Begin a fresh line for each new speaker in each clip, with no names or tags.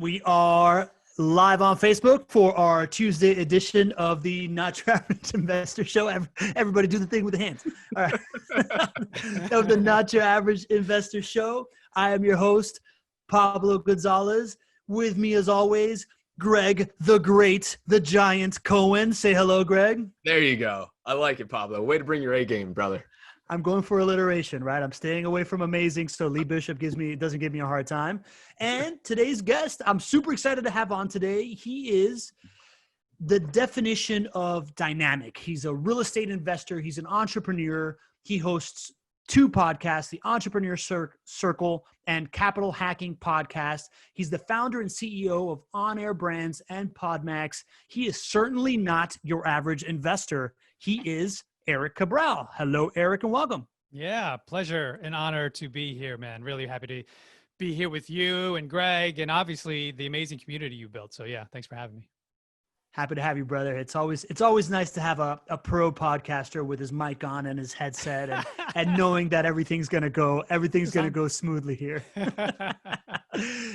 We are live on Facebook for our Tuesday edition of the Not Your Average Investor Show. Everybody do the thing with the hands. All right. Of the Not Your Average Investor Show. I am your host, Pablo Gonzalez. With me, as always, Greg, the Great, the Giant Cohen. Say hello, Greg.
There you go. I like it, Pablo. Way to bring your A game, brother.
I'm going for alliteration, right? I'm staying away from amazing, so Lee Bishop doesn't give me a hard time. And today's guest, I'm super excited to have on today. He is the definition of dynamic. He's a real estate investor. He's an entrepreneur. He hosts two podcasts, the Entrepreneur Circle and Capital Hacking Podcast. He's the founder and CEO of On Air Brands and Podmax. He is certainly not your average investor. He is Erik Cabral. Hello, Erik, and welcome.
Yeah, pleasure and honor to be here, man. Really happy to be here with you and Greg and obviously the amazing community you built. So yeah, thanks for having me.
Happy to have you, brother. It's always nice to have a pro podcaster with his mic on and his headset and knowing that everything's gonna go smoothly here.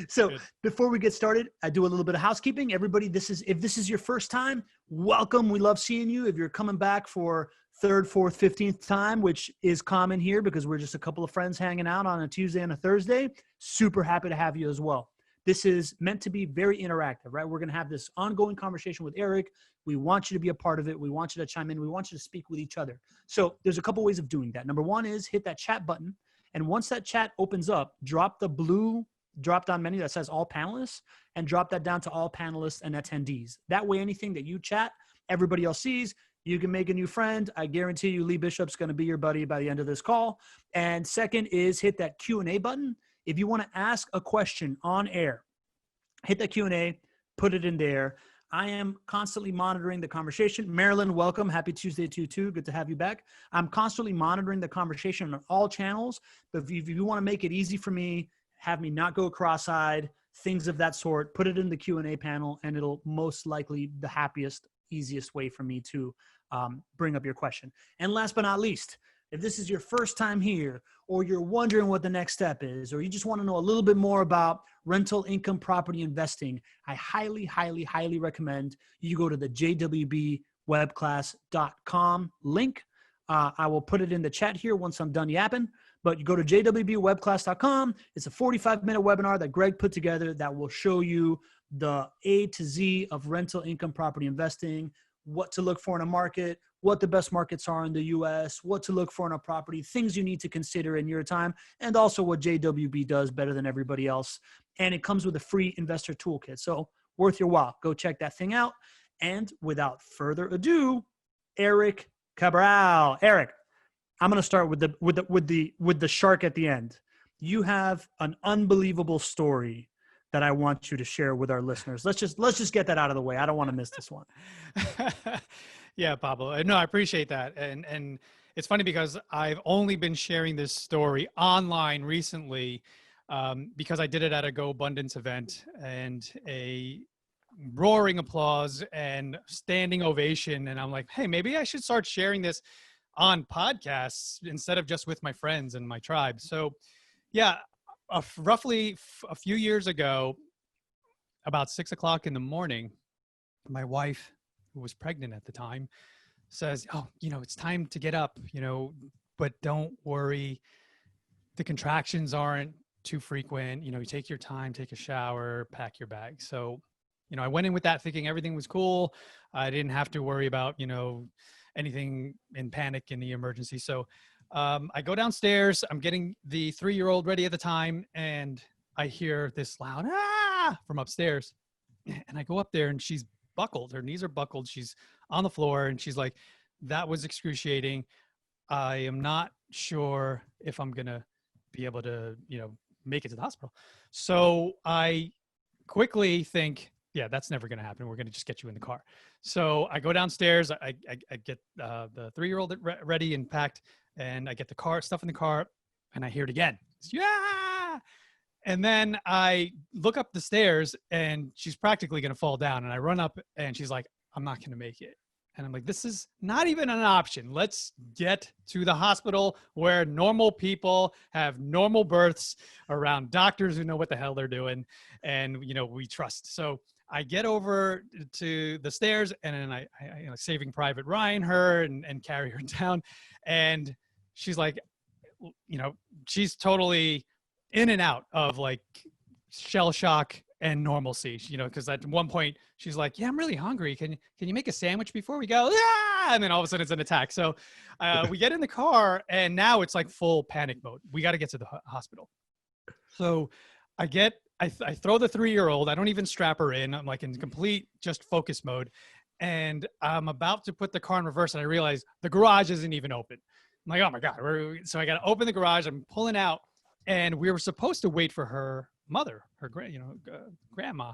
So
Good.
Before we get started, I do a little bit of housekeeping. Everybody, if this is your first time, welcome. We love seeing you. If you're coming back for third, fourth, 15th time, which is common here because we're just a couple of friends hanging out on a Tuesday and a Thursday, super happy to have you as well. This is meant to be very interactive, right? We're going to have this ongoing conversation with Erik. We want you to be a part of it. We want you to chime in. We want you to speak with each other. So there's a couple ways of doing that. Number one is hit that chat button. And once that chat opens up, drop the blue drop-down menu that says all panelists and drop that down to all panelists and attendees. That way, anything that you chat, everybody else sees. You can make a new friend. I guarantee you Lee Bishop's going to be your buddy by the end of this call. And second is hit that Q&A button. If you want to ask a question on air, hit that Q&A, put it in there. I am constantly monitoring the conversation. Marilyn, welcome. Happy Tuesday to you too. Good to have you back. I'm constantly monitoring the conversation on all channels. But if you want to make it easy for me, have me not go cross-eyed, things of that sort, put it in the Q&A panel, and it'll most likely the happiest, easiest way for me to bring up your question. And last but not least, if this is your first time here, or you're wondering what the next step is, or you just want to know a little bit more about rental income property investing, I highly, highly, highly recommend you go to the jwbwebclass.com link. I will put it in the chat here once I'm done yapping, but you go to jwbwebclass.com. It's a 45-minute webinar that Greg put together that will show you the A to Z of rental income property investing, what to look for in a market, what the best markets are in the US, what to look for in a property, things you need to consider in your time, and also what JWB does better than everybody else. And it comes with a free investor toolkit. So worth your while. Go check that thing out. And without further ado, Erik Cabral. Erik, I'm going to start with the shark at the end. You have an unbelievable story that I want you to share with our listeners. Let's just get that out of the way. I don't want to miss this one.
Yeah, Pablo. No, I appreciate that. And it's funny because I've only been sharing this story online recently because I did it at a Go Abundance event and a roaring applause and standing ovation. And I'm like, hey, maybe I should start sharing this on podcasts instead of just with my friends and my tribe. So yeah, roughly a few years ago, about 6 o'clock in the morning, my wife, who was pregnant at the time, says, oh, it's time to get up, but don't worry. The contractions aren't too frequent. You take your time, take a shower, pack your bag. So, I went in with that thinking everything was cool. I didn't have to worry about, anything in panic in the emergency. So I go downstairs, I'm getting the 3-year-old ready at the time, and I hear this loud, ah, from upstairs. And I go up there and she's buckled. Her knees are buckled. She's on the floor and she's like, that was excruciating. I am not sure if I'm going to be able to, make it to the hospital. So I quickly think, yeah, that's never going to happen. We're going to just get you in the car. So I go downstairs. I get the 3-year-old ready and packed, and I get the stuff in the car, and I hear it again. It's, yeah. And then I look up the stairs, and she's practically going to fall down. And I run up, and she's like, I'm not going to make it. And I'm like, this is not even an option. Let's get to the hospital where normal people have normal births around doctors who know what the hell they're doing. And, we trust. So I get over to the stairs, and then I Saving Private Ryan her and carry her down. And she's like, she's totally in and out of like shell shock and normalcy, because at one point she's like, yeah, I'm really hungry. Can you make a sandwich before we go? Yeah! And then all of a sudden it's an attack. So we get in the car, and now it's like full panic mode. We got to get to the hospital. So I throw the 3-year-old. I don't even strap her in. I'm like in complete just focus mode. And I'm about to put the car in reverse, and I realize the garage isn't even open. I'm like, oh my God. So I got to open the garage. I'm pulling out, and we were supposed to wait for her mother, her grandma.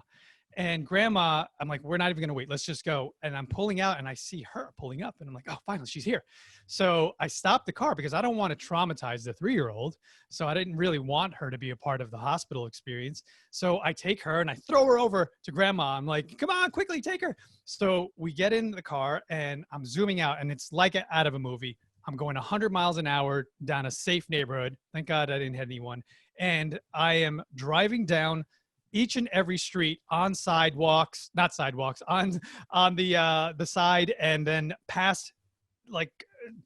And grandma, I'm like, we're not even going to wait. Let's just go. And I'm pulling out, and I see her pulling up, and I'm like, oh, finally, she's here. So I stopped the car because I don't want to traumatize the 3-year-old. So I didn't really want her to be a part of the hospital experience. So I take her and I throw her over to grandma. I'm like, come on, quickly, take her. So we get in the car, and I'm zooming out, and it's like out of a movie. I'm going 100 miles an hour down a safe neighborhood. Thank God I didn't hit anyone. And I am driving down each and every street on sidewalks, not sidewalks, on the side, and then past like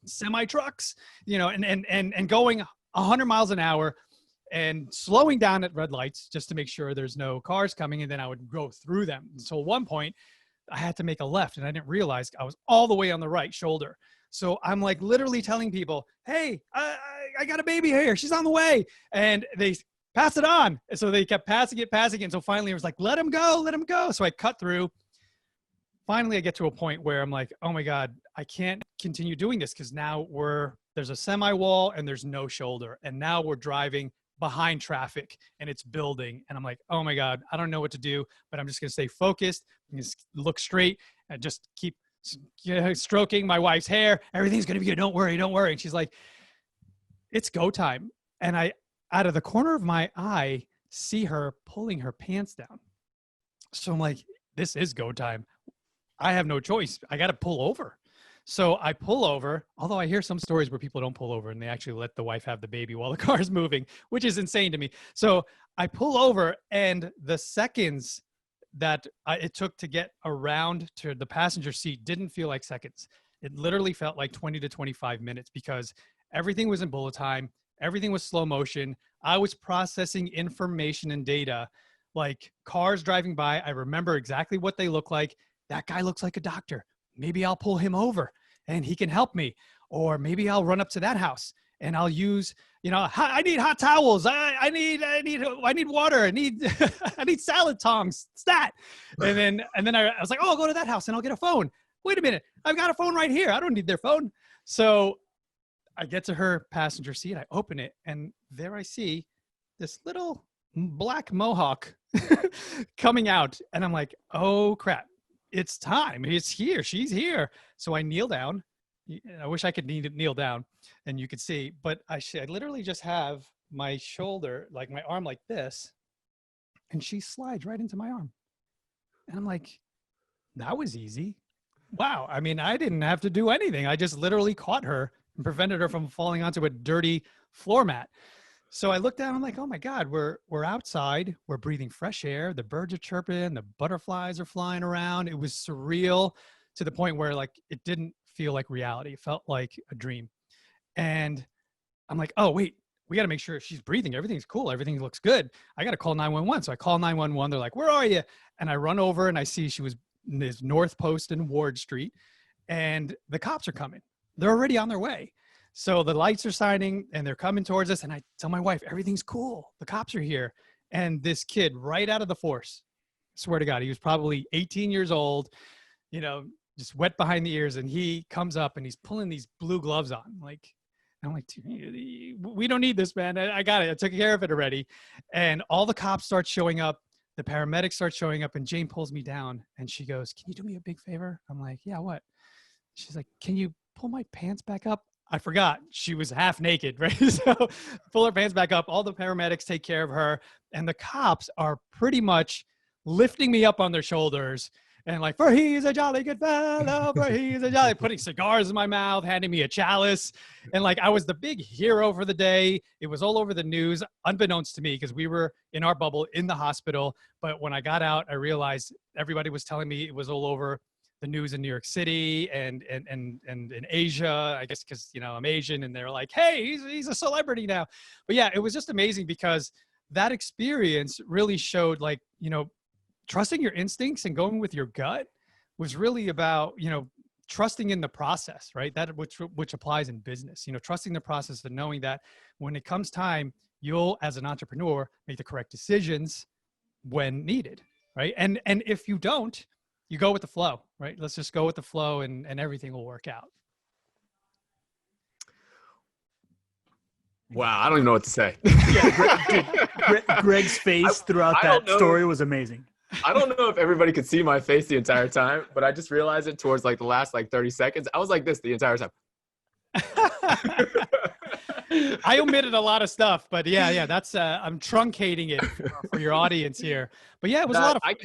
semi trucks, and going 100 miles an hour and slowing down at red lights just to make sure there's no cars coming. And then I would go through them. So at one point I had to make a left, and I didn't realize I was all the way on the right shoulder. So I'm like literally telling people, hey, I got a baby here. She's on the way. And they pass it on. And so they kept passing it. And so finally it was like, let him go. So I cut through. Finally, I get to a point where I'm like, oh my God, I can't continue doing this, because now there's a semi wall and there's no shoulder. And now we're driving behind traffic, and it's building. And I'm like, oh my God, I don't know what to do, but I'm just going to stay focused and just look straight and just keep stroking my wife's hair. Everything's going to be good. Don't worry. And she's like, it's go time. And I, out of the corner of my eye, see her pulling her pants down. So I'm like, this is go time. I have no choice. I got to pull over. So I pull over, although I hear some stories where people don't pull over and they actually let the wife have the baby while the car is moving, which is insane to me. So I pull over, and the seconds that it took to get around to the passenger seat didn't feel like seconds. It literally felt like 20 to 25 minutes, because everything was in bullet time. Everything was slow motion. I was processing information and data, like cars driving by. I remember exactly what they look like. That guy looks like a doctor. Maybe I'll pull him over and he can help me. Or maybe I'll run up to that house and I'll use, I need hot towels. I need water. I need, I need salad tongs. Stat. And then I was like, oh, I'll go to that house and I'll get a phone. Wait a minute. I've got a phone right here. I don't need their phone. So I get to her passenger seat. I open it, and there I see this little black mohawk coming out. And I'm like, oh crap, it's time. It's here. She's here. So I kneel down. I wish I could kneel down and you could see, but I literally just have my shoulder, like my arm like this, and she slides right into my arm. And I'm like, that was easy. Wow. I mean, I didn't have to do anything. I just literally caught her and prevented her from falling onto a dirty floor mat. So I looked down, I'm like, oh my God, we're outside, we're breathing fresh air. The birds are chirping, the butterflies are flying around. It was surreal to the point where like, it didn't feel like reality. It felt like a dream. And I'm like, oh wait, we got to make sure she's breathing. Everything's cool. Everything looks good. I got to call 911. So I call 911. They're like, where are you? And I run over and I see she was in this North Post and Ward Street, and the cops are coming. They're already on their way. So the lights are shining and they're coming towards us. And I tell my wife, everything's cool. The cops are here. And this kid right out of the force, I swear to God, he was probably 18 years old, just wet behind the ears. And he comes up and he's pulling these blue gloves on. I'm like, we don't need this, man. I got it. I took care of it already. And all the cops start showing up. The paramedics start showing up, and Jane pulls me down and she goes, can you do me a big favor? I'm like, yeah, what? She's like, can you pull my pants back up? I forgot she was half naked, right? So pull her pants back up. All the paramedics take care of her, and the cops are pretty much lifting me up on their shoulders and like, for he's a jolly good fellow, for he's a jolly, putting cigars in my mouth, handing me a chalice. And like, I was the big hero for the day. It was all over the news, unbeknownst to me, because we were in our bubble in the hospital. But when I got out, I realized everybody was telling me it was all over the news in New York City and in Asia, I guess, because, you know, I'm Asian, and they're like, hey, he's a celebrity now. But yeah, it was just amazing because that experience really showed, like, you know, trusting your instincts and going with your gut was really about, you know, trusting in the process, right? That which applies in business, you know, trusting the process and knowing that when it comes time, you'll, as an entrepreneur, make the correct decisions when needed, right? And if you don't, you go with the flow, right? Let's just go with the flow, and everything will work out.
Wow, I don't even know what to say.
Greg's face throughout that story was amazing.
I don't know if everybody could see my face the entire time, but I just realized it towards like the last like 30 seconds. I was like this the entire time.
I omitted a lot of stuff, but yeah, that's I'm truncating it for your audience here. But yeah, it was a lot of fun.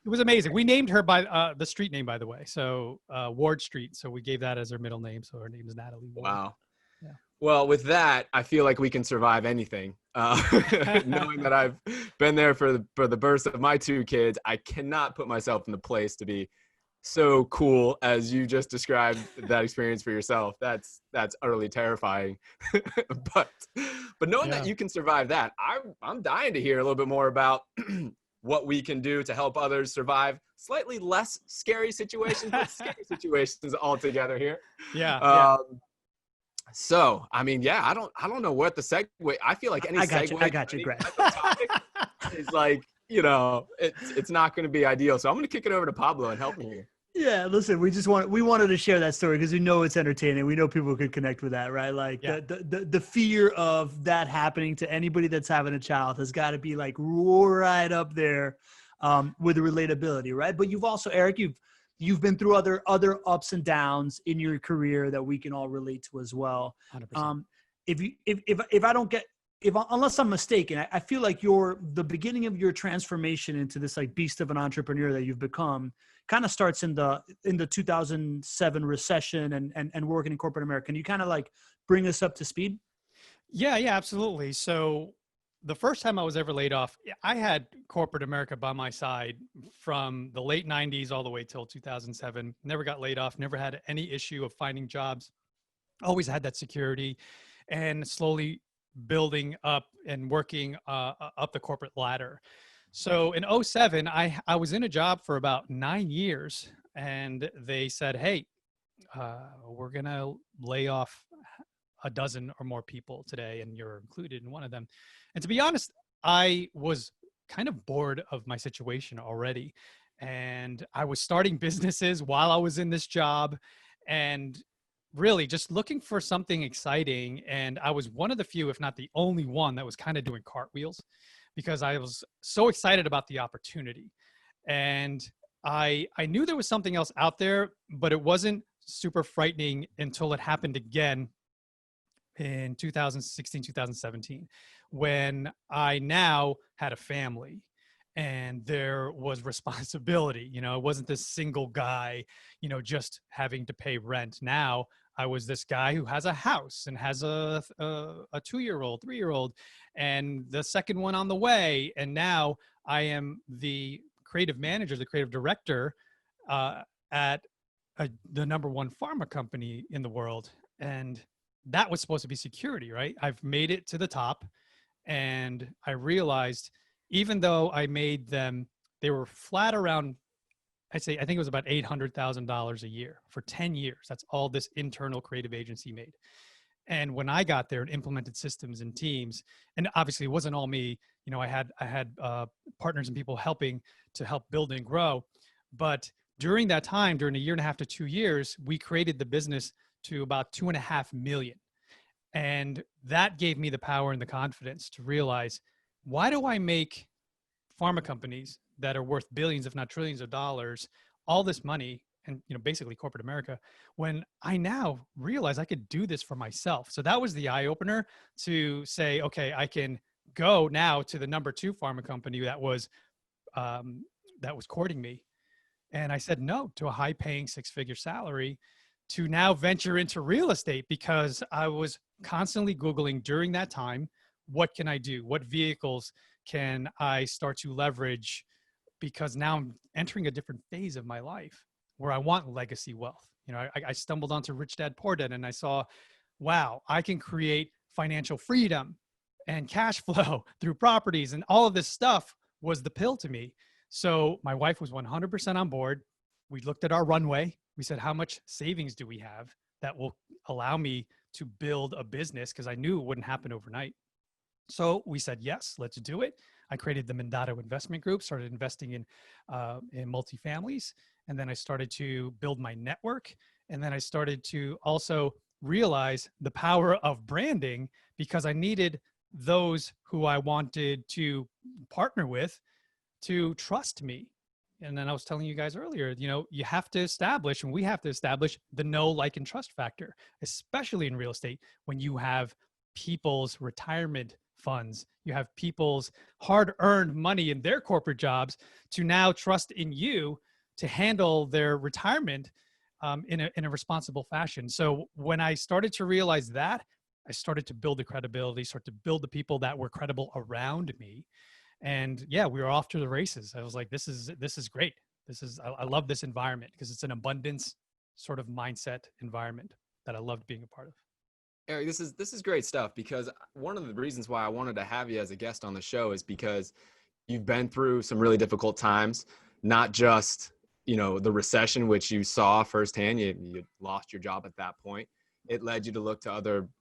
It was amazing. We named her by the street name, by the way. So Ward Street. So we gave that as her middle name. So her name is Natalie Ward.
Wow.
Yeah.
Well, with that, I feel like we can survive anything. Knowing that I've been there for the births of my two kids, I cannot put myself in the place to be so cool as you just described that experience for yourself. That's utterly terrifying. but knowing that you can survive that, I'm dying to hear a little bit more about what we can do to help others survive slightly less scary situations, but scary situations altogether here.
Yeah.
So, I mean, yeah, I don't know what the segue. I feel like any segue
I got you, Greg.
Topic is like, you know, it's not going to be ideal. So I'm going to kick it over to Pablo and help me here.
Yeah, listen, we wanted to share that story because we know it's entertaining. We know people could connect with that, right? Like the fear of that happening to anybody that's having a child has got to be like right up there with the relatability, right? But you've also, Eric, you've been through other ups and downs in your career that we can all relate to as well.
100%.
Unless I'm mistaken, I feel like the beginning of your transformation into this like beast of an entrepreneur that you've become kind of starts in the 2007 recession and working in corporate America. Can you kind of like bring us up to speed?
Yeah, absolutely. So the first time I was ever laid off, I had corporate America by my side from the late 90s all the way till 2007. Never got laid off, never had any issue of finding jobs. Always had that security, and slowly building up and working up the corporate ladder. So in 2007, I was in a job for about 9 years, and they said, hey, we're going to lay off a dozen or more people today, and you're included in one of them. And to be honest, I was kind of bored of my situation already. And I was starting businesses while I was in this job, and really just looking for something exciting. And I was one of the few, if not the only one, that was kind of doing cartwheels because I was so excited about the opportunity. And I knew there was something else out there, but it wasn't super frightening until it happened again in 2016, 2017, when I now had a family and there was responsibility. You know, I wasn't this single guy, you know, just having to pay rent. Now I was this guy who has a house and has a 2-year-old, 3-year-old, and the second one on the way. And now I am the creative manager, the creative director at the #1 pharma company in the world. And that was supposed to be security, right? I've made it to the top, and I realized even though I made them, they were flat around, I think it was about $800,000 a year for 10 years. That's all this internal creative agency made. And when I got there and implemented systems and teams, and obviously it wasn't all me, you know, I had partners and people helping to help build and grow. But during that time, during a 1.5 to 2 years, we created the business to about 2.5 million. And that gave me the power and the confidence to realize, why do I make pharma companies that are worth billions, if not trillions of dollars, all this money, and, you know, basically corporate America, when I now realize I could do this for myself? So that was the eye opener to say, okay, I can go now to the #2 pharma company that was courting me And I said no to a high paying 6-figure salary to now venture into real estate, because I was constantly Googling during that time, what can I do? What vehicles can I start to leverage? Because now I'm entering a different phase of my life where I want legacy wealth. You know, I stumbled onto Rich Dad Poor Dad, and I saw, wow, I can create financial freedom and cash flow through properties, and all of this stuff was the pill to me. So my wife was 100% on board. We looked at our runway. We said, how much savings do we have that will allow me to build a business? Because I knew it wouldn't happen overnight. So we said, yes, let's do it. I created the Mandato Investment Group, started investing in multifamilies. And then I started to build my network. And then I started to also realize the power of branding, because I needed those who I wanted to partner with to trust me. And then I was telling you guys earlier, you know, you have to establish, and we have to establish the know, like, and trust factor, especially in real estate, when you have people's retirement funds, you have people's hard-earned money in their corporate jobs to now trust in you to handle their retirement in a responsible fashion. So when I started to realize that, I started to build the credibility, start to build the people that were credible around me. And yeah, we were off to the races. I was like, this is great. I love this environment, because it's an abundance sort of mindset environment that I loved being a part of.
Erik, this is great stuff, because one of the reasons why I wanted to have you as a guest on the show is because you've been through some really difficult times, not just, you know, the recession, which you saw firsthand. You lost your job at that point. It led you to look to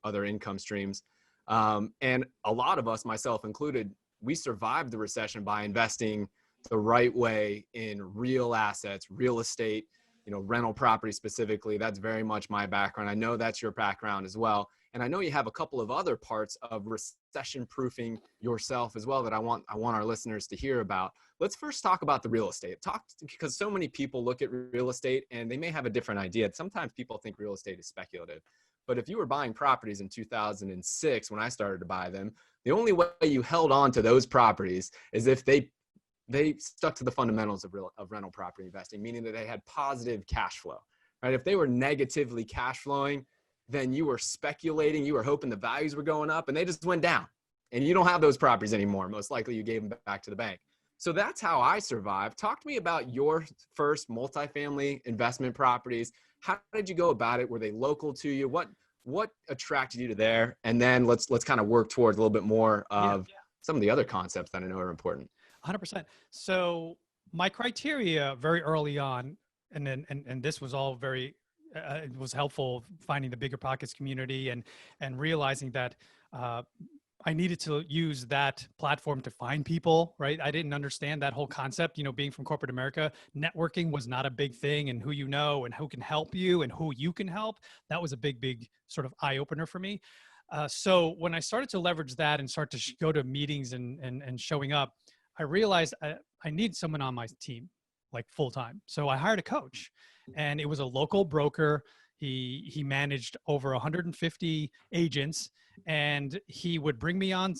other income streams. And a lot of us, myself included, we survived the recession by investing the right way in real assets, real estate, you know, rental property specifically. That's very much my background. I know that's your background as well. And I know you have a couple of other parts of recession proofing yourself as well that I want our listeners to hear about. Let's first talk about the real estate. Because so many people look at real estate and they may have a different idea. Sometimes people think real estate is speculative. But if you were buying properties in 2006, when I started to buy them, the only way you held on to those properties is if they stuck to the fundamentals of rental property investing, meaning that they had positive cash flow, right? If they were negatively cash flowing, then you were speculating, you were hoping the values were going up, and they just went down. And you don't have those properties anymore. Most likely you gave them back to the bank. So that's how I survived. Talk to me about your first multifamily investment properties. How did you go about it? Were they local to you? What attracted you to there? And then let's kind of work towards a little bit more of some of the other concepts that I know are important.
100%. So my criteria very early on, and this was all very, it was helpful finding the Bigger Pockets community and realizing that I needed to use that platform to find people, right? I didn't understand that whole concept, you know, being from corporate America, networking was not a big thing, and who you know and who can help you and who you can help. That was a big sort of eye opener for me. So when I started to leverage that and start to go to meetings and showing up, I realized I need someone on my team, like full time. So I hired a coach, and it was a local broker. He managed over 150 agents, and he would bring me on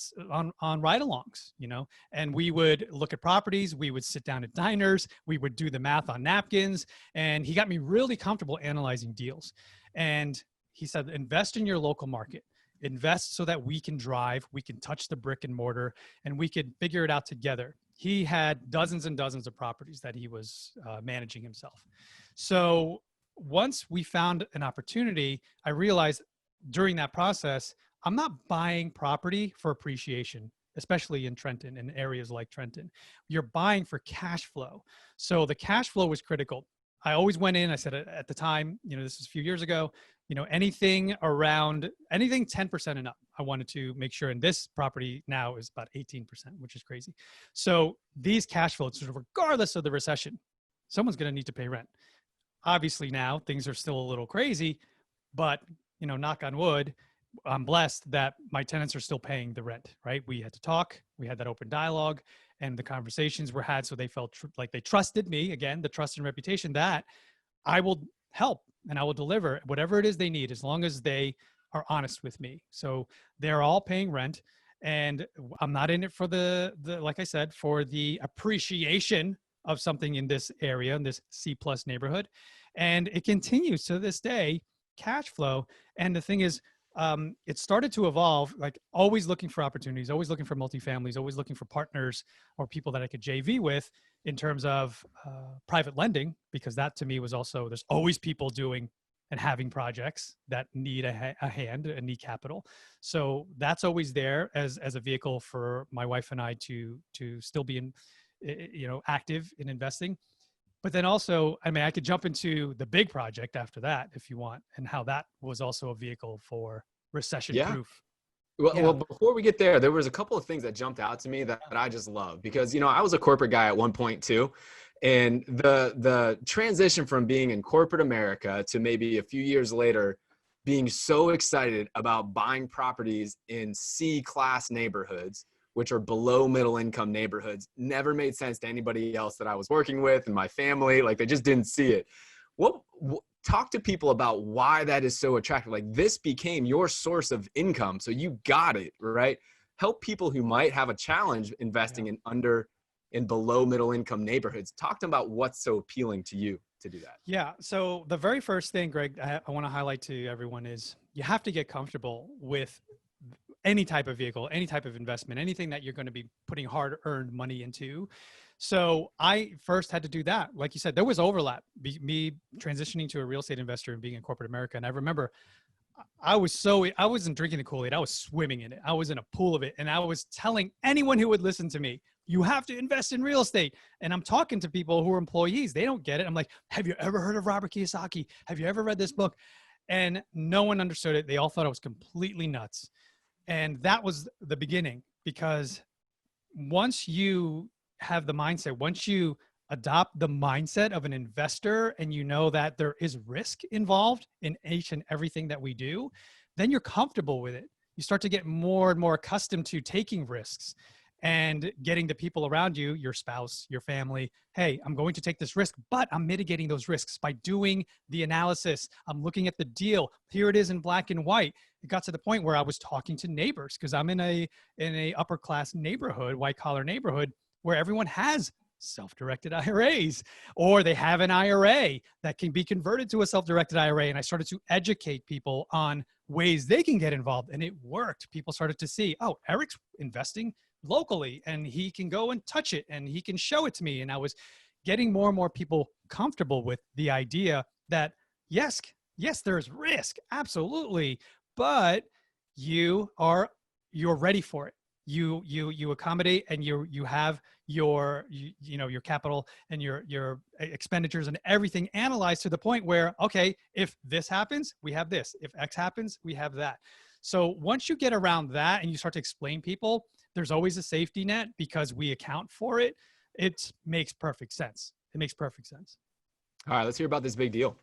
ride-alongs, you know, and we would look at properties. We would sit down at diners. We would do the math on napkins, and he got me really comfortable analyzing deals. And he said, invest in your local market. Invest so that we can drive, we can touch the brick and mortar, and we could figure it out together. He had dozens and dozens of properties that he was managing himself. So once we found an opportunity, I realized during that process, I'm not buying property for appreciation, especially in Trenton, in areas like Trenton. You're buying for cash flow. So the cash flow was critical. I always went in, I said at the time, you know, this was a few years ago, you know, anything 10% and up, I wanted to make sure. And this property now is about 18%, which is crazy. So these cash flows, sort of regardless of the recession, someone's going to need to pay rent. Obviously now things are still a little crazy, but, you know, knock on wood, I'm blessed that my tenants are still paying the rent, right? We had to talk, we had that open dialogue, and the conversations were had. So they felt like they trusted me, again, the trust and reputation that I will help and I will deliver whatever it is they need, as long as they are honest with me. So they're all paying rent, and I'm not in it for the like I said, for the appreciation of something in this area, in this C plus neighborhood. And it continues to this day, cash flow. And the thing is, it started to evolve, like always looking for opportunities, always looking for multifamilies, always looking for partners or people that I could JV with in terms of private lending, because that to me was also, there's always people doing and having projects that need a hand and need capital. So that's always there as a vehicle for my wife and I to still be in, active in investing. But then also, I mean, I could jump into the big project after that if you want, and how that was also a vehicle for recession-proof.
Well, before we get there, there was a couple of things that jumped out to me that I just love, because, I was a corporate guy at one point too. And the transition from being in corporate America to maybe a few years later, being so excited about buying properties in C-class neighborhoods, which are below middle income neighborhoods, never made sense to anybody else that I was working with and my family. Like, they just didn't see it. Talk to people about why that is so attractive. Like, this became your source of income, so you got it, right? Help people who might have a challenge investing in below middle income neighborhoods. Talk to them about what's so appealing to you to do that.
Yeah. So the very first thing, Greg, I want to highlight to everyone is you have to get comfortable with any type of vehicle, any type of investment, anything that you're going to be putting hard-earned money into. So I first had to do that. Like you said, there was overlap, me transitioning to a real estate investor and being in corporate America. And I remember I wasn't drinking the Kool-Aid. I was swimming in it. I was in a pool of it. And I was telling anyone who would listen to me, you have to invest in real estate. And I'm talking to people who are employees. They don't get it. I'm like, have you ever heard of Robert Kiyosaki? Have you ever read this book? And no one understood it. They all thought I was completely nuts. And that was the beginning, because once you have the mindset, once you adopt the mindset of an investor and you know that there is risk involved in each and everything that we do, then you're comfortable with it. You start to get more and more accustomed to taking risks and getting the people around you, your spouse, your family, hey, I'm going to take this risk, but I'm mitigating those risks by doing the analysis. I'm looking at the deal. Here it is in black and white. It got to the point where I was talking to neighbors, because I'm in a upper class neighborhood, white collar neighborhood, where everyone has self-directed IRAs, or they have an IRA that can be converted to a self-directed IRA. And I started to educate people on ways they can get involved, and it worked. People started to see, oh, Erik's investing locally and he can go and touch it and he can show it to me. And I was getting more and more people comfortable with the idea that yes, there's risk, absolutely, but you're ready for it. You accommodate, and you have your capital and your expenditures and everything analyzed to the point where, okay, if this happens, we have this. If X happens, we have that. So once you get around that and you start to explain people, there's always a safety net because we account for it. It makes perfect sense. It makes perfect sense.
All right, let's hear about this big deal.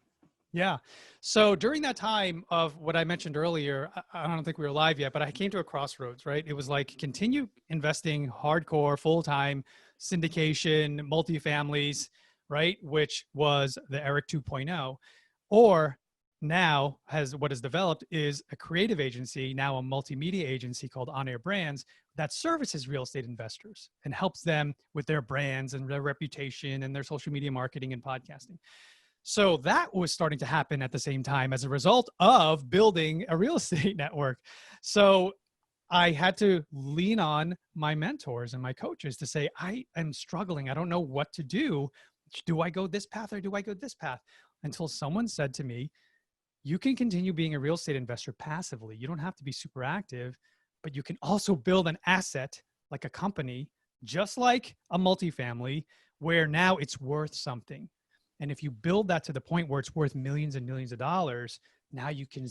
Yeah. So during that time of what I mentioned earlier, I don't think we were live yet, but I came to a crossroads, right? It was like, continue investing hardcore, full-time, syndication, multifamilies, right? Which was the Erik 2.0. Or now what has developed is a creative agency, now a multimedia agency called On Air Brands, that services real estate investors and helps them with their brands and their reputation and their social media marketing and podcasting. So that was starting to happen at the same time as a result of building a real estate network. So I had to lean on my mentors and my coaches to say, I am struggling. I don't know what to do. Do I go this path or do I go this path? Until someone said to me, you can continue being a real estate investor passively. You don't have to be super active, but you can also build an asset like a company, just like a multifamily, where now it's worth something. And if you build that to the point where it's worth millions and millions of dollars, now you can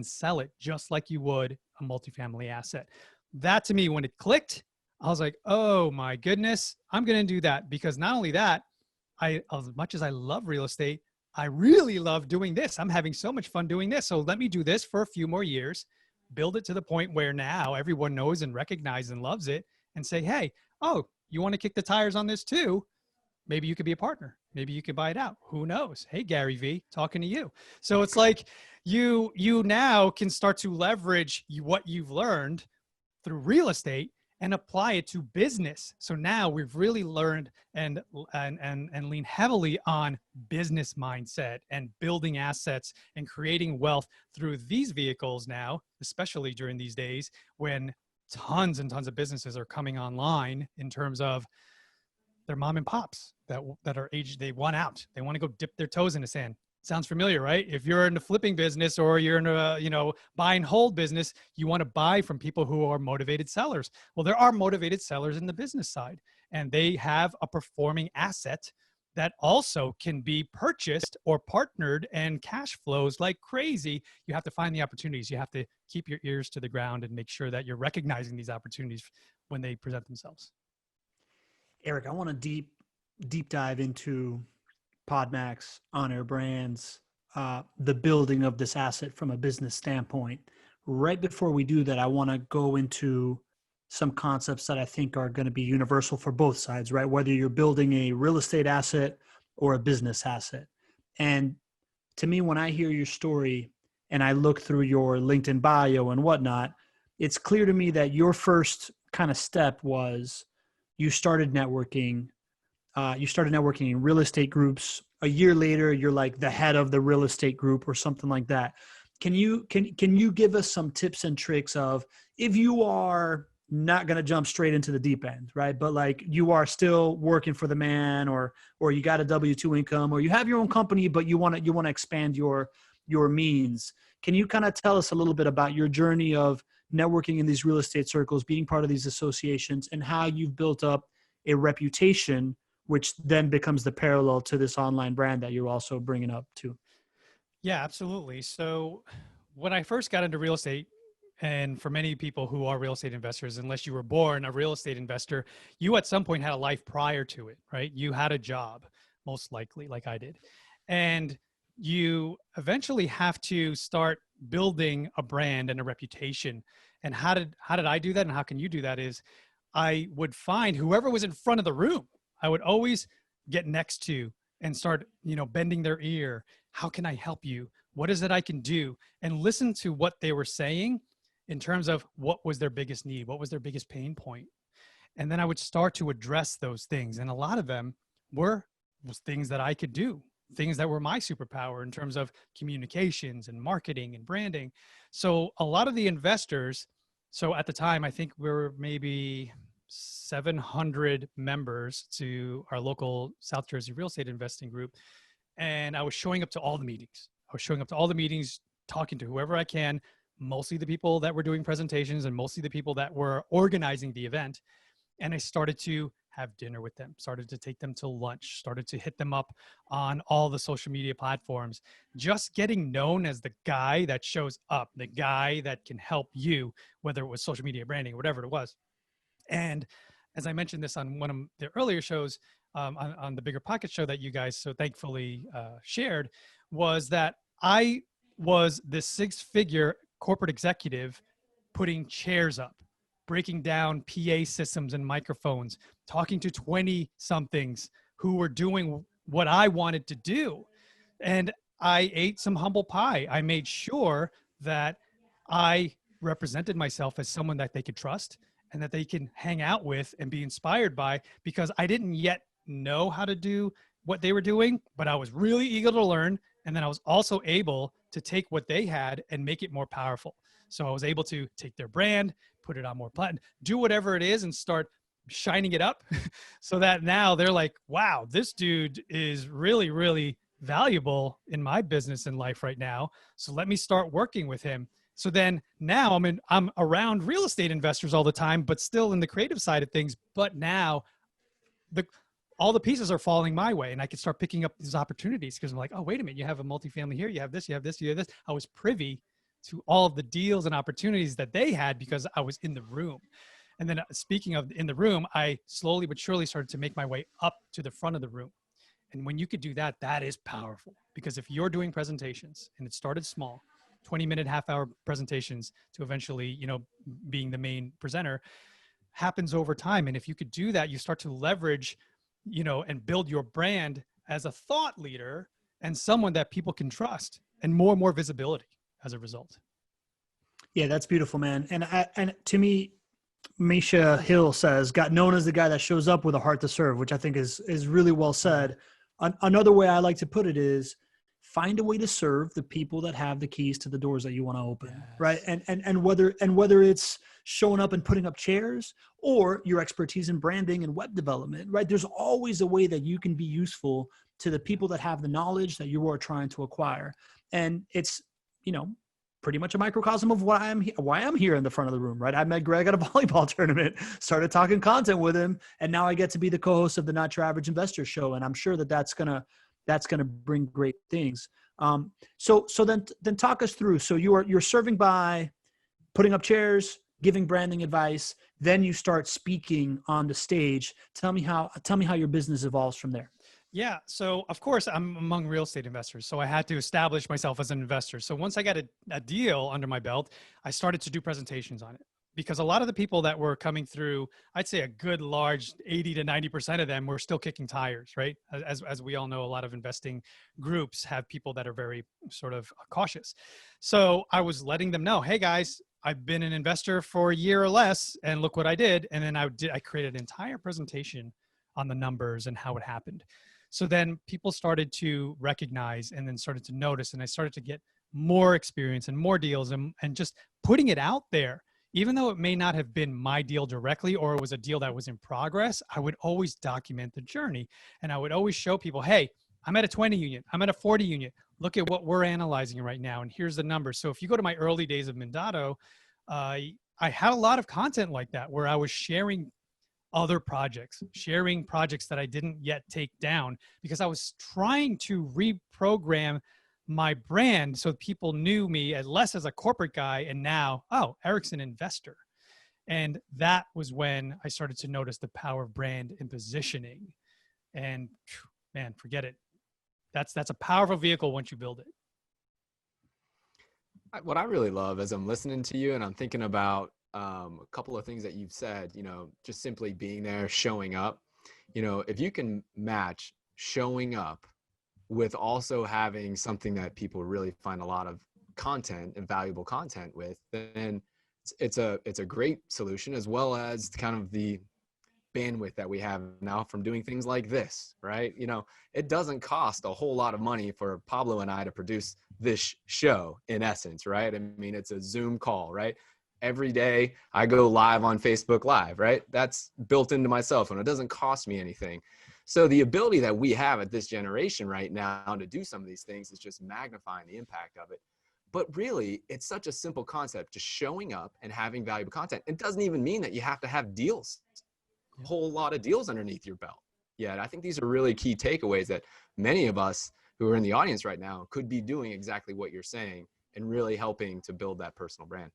sell it just like you would a multifamily asset. That to me, when it clicked, I was like, oh my goodness, I'm going to do that. Because not only that, as much as I love real estate, I really love doing this. I'm having so much fun doing this. So let me do this for a few more years, build it to the point where now everyone knows and recognizes and loves it, and say, hey, oh, you want to kick the tires on this too? Maybe you could be a partner. Maybe you could buy it out. Who knows? Hey, Gary V, talking to you. So it's like you now can start to leverage what you've learned through real estate and apply it to business. So now we've really learned and lean heavily on business mindset and building assets and creating wealth through these vehicles now, especially during these days when tons and tons of businesses are coming online in terms of their mom and pops that are aged, they want out. They want to go dip their toes in the sand. Sounds familiar, right? If you're in the flipping business or you're in a, buy and hold business, you want to buy from people who are motivated sellers. Well, there are motivated sellers in the business side, and they have a performing asset that also can be purchased or partnered and cash flows like crazy. You have to find the opportunities. You have to keep your ears to the ground and make sure that you're recognizing these opportunities when they present themselves.
Erik, I want to deep dive into PodMax, On Air Brands, the building of this asset from a business standpoint. Right before we do that, I want to go into some concepts that I think are going to be universal for both sides, right? Whether you're building a real estate asset or a business asset. And to me, when I hear your story and I look through your LinkedIn bio and whatnot, it's clear to me that your first kind of step was you started networking. You started networking in real estate groups. A year later, you're like the head of the real estate group or something like that. Can you give us some tips and tricks of, if you are not going to jump straight into the deep end, right? But like you are still working for the man, or you got a W-2 income, or you have your own company, but you want to expand your means. Can you kind of tell us a little bit about your journey of networking in these real estate circles, being part of these associations, and how you've built up a reputation, which then becomes the parallel to this online brand that you're also bringing up too?
Yeah, absolutely. So when I first got into real estate, and for many people who are real estate investors, unless you were born a real estate investor, you at some point had a life prior to it, right? You had a job, most likely, like I did. And you eventually have to start building a brand and a reputation. And how did I do that? And how can you do that? Is I would find whoever was in front of the room, I would always get next to and start, bending their ear. How can I help you? What is it I can do? And listen to what they were saying in terms of what was their biggest need, what was their biggest pain point. And then I would start to address those things. And a lot of them was things that I could do, things that were my superpower in terms of communications and marketing and branding. So a lot of the investors, so at the time, I think we were maybe 700 members to our local South Jersey real estate investing group. And I was showing up to all the meetings. Talking to whoever I can, mostly the people that were doing presentations and mostly the people that were organizing the event. And I started to have dinner with them, started to take them to lunch, started to hit them up on all the social media platforms, just getting known as the guy that shows up, the guy that can help you, whether it was social media branding, whatever it was. And as I mentioned this on one of the earlier shows, on the Bigger Pocket show that you guys so thankfully shared, was that I was this 6-figure corporate executive putting chairs up, breaking down PA systems and microphones, talking to 20-somethings who were doing what I wanted to do. And I ate some humble pie. I made sure that I represented myself as someone that they could trust and that they can hang out with and be inspired by, because I didn't yet know how to do what they were doing, but I was really eager to learn. And then I was also able to take what they had and make it more powerful. So I was able to take their brand, put it on more platinum, do whatever it is, and start shining it up so that now they're like, wow, this dude is really, really valuable in my business and life right now. So let me start working with him. So then now I'm around real estate investors all the time, but still in the creative side of things. But now all the pieces are falling my way, and I can start picking up these opportunities because I'm like, oh, wait a minute, you have a multifamily here, you have this, you have this, you have this. I was privy to all of the deals and opportunities that they had because I was in the room. And then speaking of in the room, I slowly but surely started to make my way up to the front of the room. And when you could do that, that is powerful, because if you're doing presentations, and it started small, 20-minute, half-hour presentations to eventually, being the main presenter, happens over time. And if you could do that, you start to leverage, and build your brand as a thought leader and someone that people can trust, and more visibility as a result.
Yeah, that's beautiful, man. And to me, Misha Hill says, got known as the guy that shows up with a heart to serve, which I think is really well said. Another way I like to put it is find a way to serve the people that have the keys to the doors that you want to open. Yes. Right. And whether it's showing up and putting up chairs or your expertise in branding and web development, right? There's always a way that you can be useful to the people that have the knowledge that you are trying to acquire. And it's, pretty much a microcosm of why I'm here in the front of the room, right? I met Greg at a volleyball tournament, started talking content with him, and now I get to be the co-host of the Not Your Average Investor show. And I'm sure that's gonna bring great things. So then talk us through. So you're serving by putting up chairs, giving branding advice, then you start speaking on the stage. Tell me how your business evolves from there.
Yeah. So of course I'm among real estate investors. So I had to establish myself as an investor. So once I got a deal under my belt, I started to do presentations on it, because a lot of the people that were coming through, I'd say a good large 80 to 90% of them were still kicking tires, right? As we all know, a lot of investing groups have people that are very sort of cautious. So I was letting them know, hey guys, I've been an investor for a year or less, and look what I did. And then I created an entire presentation on the numbers and how it happened. So then people started to recognize and then started to notice, and I started to get more experience and more deals and just putting it out there. Even though it may not have been my deal directly, or it was a deal that was in progress, I would always document the journey. And I would always show people, hey, I'm at a 20 unit, I'm at a 40 unit. Look at what we're analyzing right now. And here's the numbers. So if you go to my early days of Mandato, I had a lot of content like that where I was sharing other projects, sharing projects that I didn't yet take down, because I was trying to reprogram my brand so people knew me as less as a corporate guy and now, oh, Erik's an investor. And that was when I started to notice the power of brand and positioning. And man, forget it. That's a powerful vehicle once you build it.
What I really love as I'm listening to you and I'm thinking about a couple of things that you've said, just simply being there, showing up, if you can match showing up with also having something that people really find a lot of content and valuable content with, then it's a great solution, as well as kind of the bandwidth that we have now from doing things like this, right? It doesn't cost a whole lot of money for Pablo and I to produce this show, in essence, right? I mean, it's a Zoom call, right? Every day I go live on Facebook Live, right? That's built into my cell phone. It doesn't cost me anything. So the ability that we have at this generation right now to do some of these things is just magnifying the impact of it. But really, it's such a simple concept, just showing up and having valuable content. It doesn't even mean that you have to have deals, a whole lot of deals underneath your belt. Yeah, I think these are really key takeaways that many of us who are in the audience right now could be doing exactly what you're saying and really helping to build that personal brand.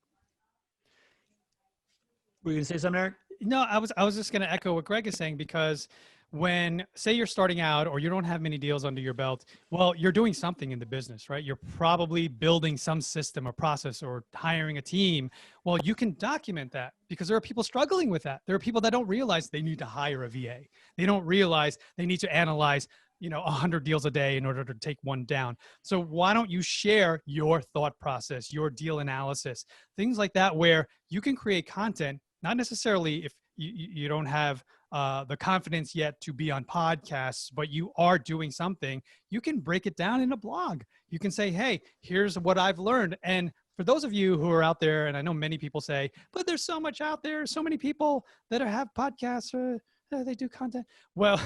Were you going to say something, Erik?
No, I was just going to echo what Greg is saying, because when, say, you're starting out or you don't have many deals under your belt, well, you're doing something in the business, right? You're probably building some system or process or hiring a team. Well, you can document that, because there are people struggling with that. There are people that don't realize they need to hire a VA. They don't realize they need to analyze 100 deals a day in order to take one down. So why don't you share your thought process, your deal analysis, things like that, where you can create content, not necessarily if you don't have the confidence yet to be on podcasts, but you are doing something, you can break it down in a blog. You can say, hey, here's what I've learned. And for those of you who are out there, and I know many people say, but there's so much out there, so many people that have podcasts, they do content. Well,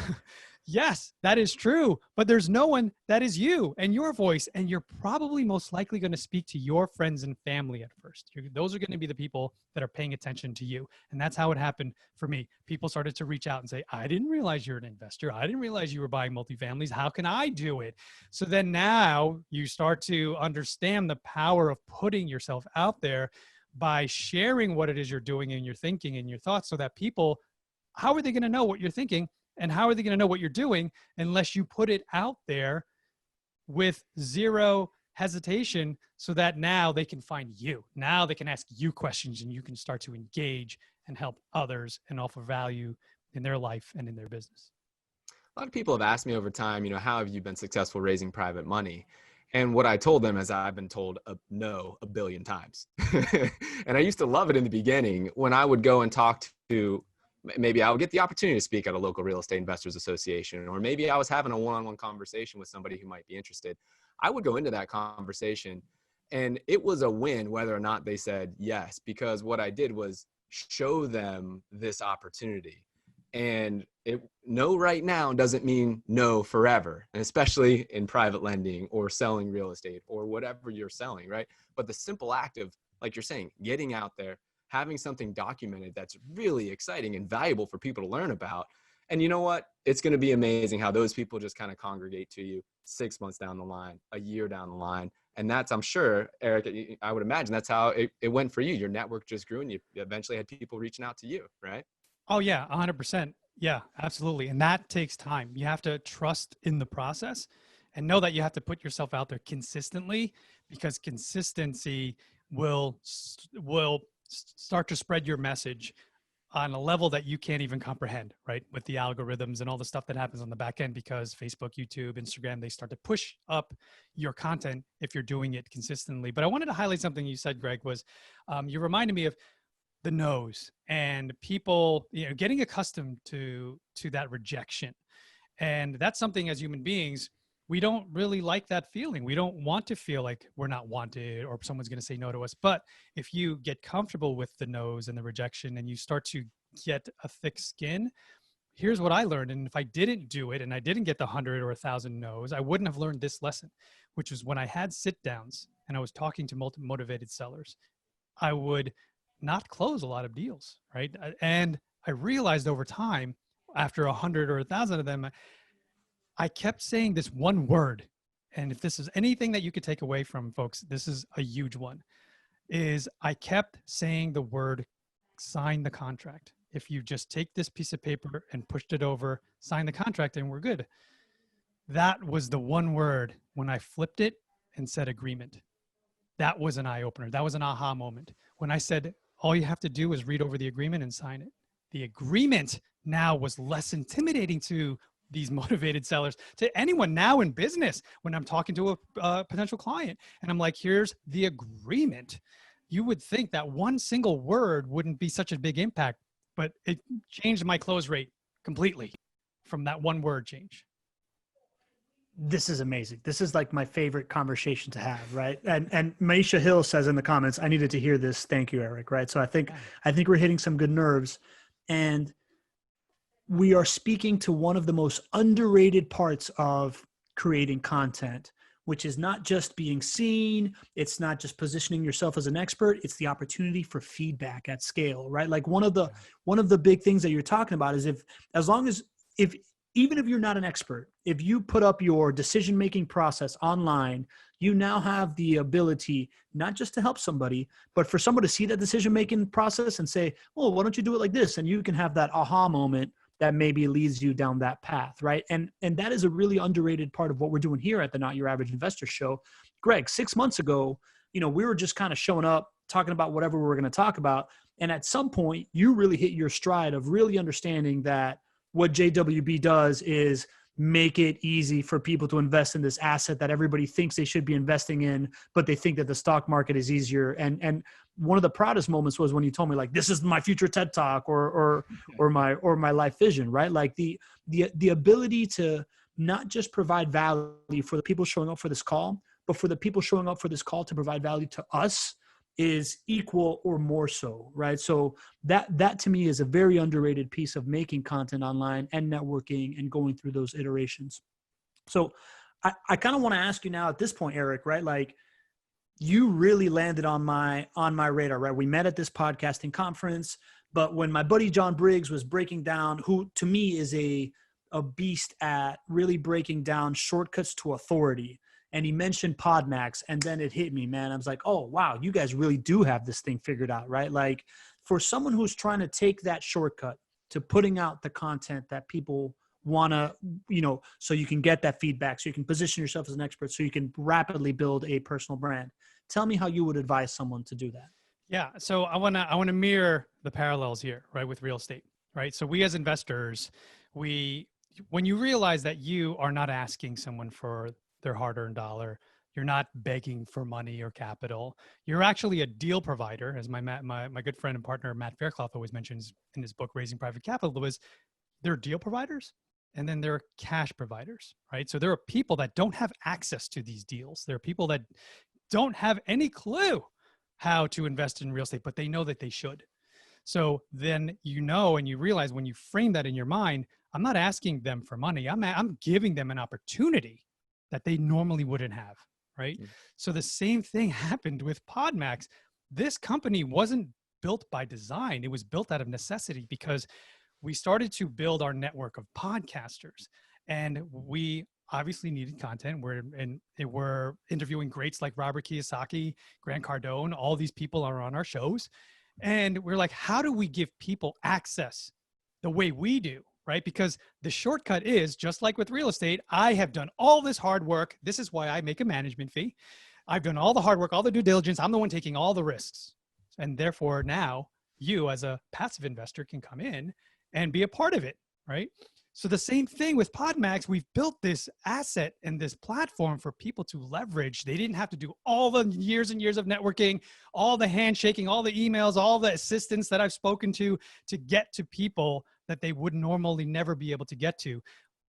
yes, that is true, but there's no one that is you and your voice, and you're probably most likely going to speak to your friends and family at first. Those are going to be the people that are paying attention to you. And that's how it happened for me. People started to reach out and say, I didn't realize you're an investor. I didn't realize you were buying multifamilies. How can I do it? So then now you start to understand the power of putting yourself out there by sharing what it is you're doing and your thinking and your thoughts, so that people, how are they going to know what you're thinking? And how are they going to know what you're doing unless you put it out there with zero hesitation, so that now they can find you. Now they can ask you questions, and you can start to engage and help others and offer value in their life and in their business.
A lot of people have asked me over time, how have you been successful raising private money? And what I told them is I've been told no a billion times. And I used to love it in the beginning when I would go and talk to, maybe I would get the opportunity to speak at a local real estate investors association, or maybe I was having a one-on-one conversation with somebody who might be interested. I would go into that conversation and it was a win whether or not they said yes, because what I did was show them this opportunity. And no right now doesn't mean no forever, and especially in private lending or selling real estate or whatever you're selling, right? But the simple act of, like you're saying, getting out there, having something documented that's really exciting and valuable for people to learn about. And you know what? It's going to be amazing how those people just kind of congregate to you 6 months down the line, a year down the line. And that's, I'm sure, Eric, I would imagine that's how it went for you. Your network just grew and you eventually had people reaching out to you, right?
Oh yeah, 100%. Yeah, absolutely. And that takes time. You have to trust in the process and know that you have to put yourself out there consistently, because consistency will start to spread your message on a level that you can't even comprehend, right? With the algorithms and all the stuff that happens on the back end, because Facebook, YouTube, Instagram, they start to push up your content if you're doing it consistently. But I wanted to highlight something you said, Greg, was you reminded me of the no's and people, getting accustomed to that rejection. And that's something, as human beings, we don't really like that feeling. We don't want to feel like we're not wanted or someone's going to say no to us. But if you get comfortable with the no's and the rejection and you start to get a thick skin, here's what I learned. And if I didn't do it and I didn't get the 100 or 1,000 no's, I wouldn't have learned this lesson, which was when I had sit downs and I was talking to motivated sellers, I would not close a lot of deals, right? And I realized over time, after 100 or 1,000 of them, I kept saying this one word. And if this is anything that you could take away from, folks, this is a huge one, is I kept saying the word, sign the contract. If you just take this piece of paper and pushed it over, sign the contract and we're good. That was the one word when I flipped it and said agreement. That was an eye opener. That was an aha moment. When I said, all you have to do is read over the agreement and sign it. The agreement now was less intimidating to these motivated sellers, to anyone now in business. When I'm talking to a potential client and I'm like, here's the agreement. You would think that one single word wouldn't be such a big impact, but it changed my close rate completely from that one word change.
This is amazing. This is like my favorite conversation to have, right? And Maisha Hill says in the comments, I needed to hear this. Thank you, Eric. Right. So I think we're hitting some good nerves, and we are speaking to one of the most underrated parts of creating content, which is not just being seen. It's not just positioning yourself as an expert. It's the opportunity for feedback at scale, right? Like one of the big things that you're talking about is even if you're not an expert, if you put up your decision-making process online, you now have the ability not just to help somebody, but for someone to see that decision-making process and say, well, why don't you do it like this? And you can have that aha moment that maybe leads you down that path, right? And that is a really underrated part of what we're doing here at the Not Your Average Investor Show. Greg, 6 months ago, we were just kind of showing up, talking about whatever we were going to talk about. And at some point, you really hit your stride of really understanding that what JWB does is make it easy for people to invest in this asset that everybody thinks they should be investing in, but they think that the stock market is easier. And one of the proudest moments was when you told me, like, this is my future TED Talk or my life vision, right? Like the ability to not just provide value for the people showing up for this call, but for the people showing up for this call to provide value to us is equal or more so, right? So that to me is a very underrated piece of making content online and networking and going through those iterations. So I kind of want to ask you now at this point, Eric, right? Like, you really landed on my radar, right? We met at this podcasting conference, but when my buddy John Briggs was breaking down, who to me is a beast at really breaking down shortcuts to authority, and he mentioned PodMax, and then it hit me, man. I was like, oh, wow, you guys really do have this thing figured out, right? Like, for someone who's trying to take that shortcut to putting out the content that people want to, so you can get that feedback, so you can position yourself as an expert, so you can rapidly build a personal brand. Tell me how you would advise someone to do that.
Yeah. So I want to mirror the parallels here, right? With real estate, right? So we as investors, when you realize that you are not asking someone for their hard-earned dollar, You're not begging for money or capital. You're actually a deal provider, as my good friend and partner, Matt Faircloth, always mentions in his book, Raising Private Capital, was they're deal providers and then there are cash providers, right? So there are people that don't have access to these deals. There are people that don't have any clue how to invest in real estate, but they know that they should. So then and you realize when you frame that in your mind, I'm not asking them for money. I'm giving them an opportunity that they normally wouldn't have, right?
Mm.
So the same thing happened with PodMax. This company wasn't built by design. It was built out of necessity because we started to build our network of podcasters, and we obviously needed content. We're interviewing greats like Robert Kiyosaki, Grant Cardone. All these people are on our shows. And we're like, how do we give people access the way we do, right? Because the shortcut is, just like with real estate, I have done all this hard work. This is why I make a management fee. I've done all the hard work, all the due diligence. I'm the one taking all the risks. And therefore now you as a passive investor can come in and be a part of it, right? So the same thing with PodMax. We've built this asset and this platform for people to leverage. They didn't have to do all the years and years of networking, all the handshaking, all the emails, all the assistants that I've spoken to get to people that they would normally never be able to get to.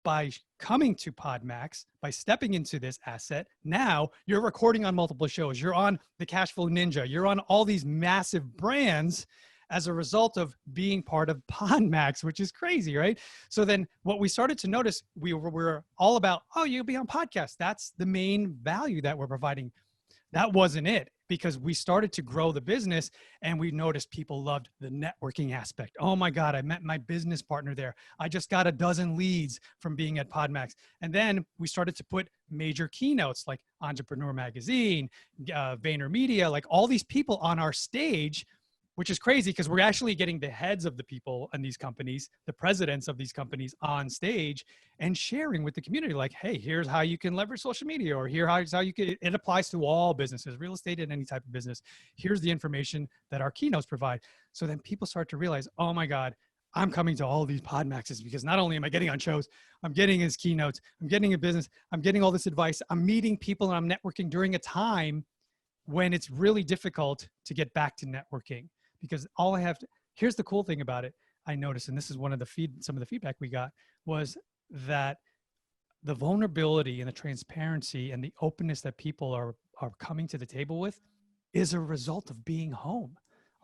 By coming to PodMax, by stepping into this asset, now you're recording on multiple shows. You're on the Cashflow Ninja. You're on all these massive brands as a result of being part of PodMax, which is crazy, right? So then what we started to notice, we were all about, oh, you'll be on podcasts. That's the main value that we're providing. That wasn't it, because we started to grow the business and we noticed people loved the networking aspect. Oh my God, I met my business partner there. I just got a dozen leads from being at PodMax. And then we started to put major keynotes like Entrepreneur Magazine, VaynerMedia, like all these people on our stage, which is crazy because we're actually getting the heads of the people in these companies, the presidents of these companies on stage and sharing with the community like, hey, here's how you can leverage social media, or here's how you can, it applies to all businesses, real estate and any type of business. Here's the information that our keynotes provide. So then people start to realize, oh my God, I'm coming to all these PodMaxes because not only am I getting on shows, I'm getting his keynotes, I'm getting a business, I'm getting all this advice, I'm meeting people and I'm networking during a time when it's really difficult to get back to networking. Because all I have to, here's the cool thing about it, I noticed, and this is one of some of the feedback we got, was that the vulnerability and the transparency and the openness that people are coming to the table with is a result of being home.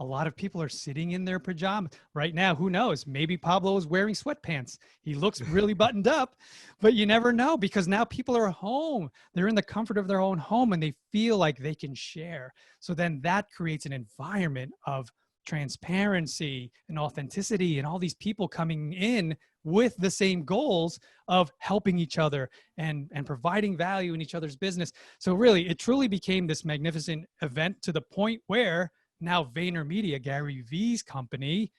A lot of people are sitting in their pajamas right now. Who knows? Maybe Pablo is wearing sweatpants. He looks really buttoned up, but you never know, because now people are home. They're in the comfort of their own home and they feel like they can share. So then that creates an environment of transparency and authenticity and all these people coming in with the same goals of helping each other and providing value in each other's business. So really, it truly became this magnificent event to the point where now VaynerMedia, Gary V's company,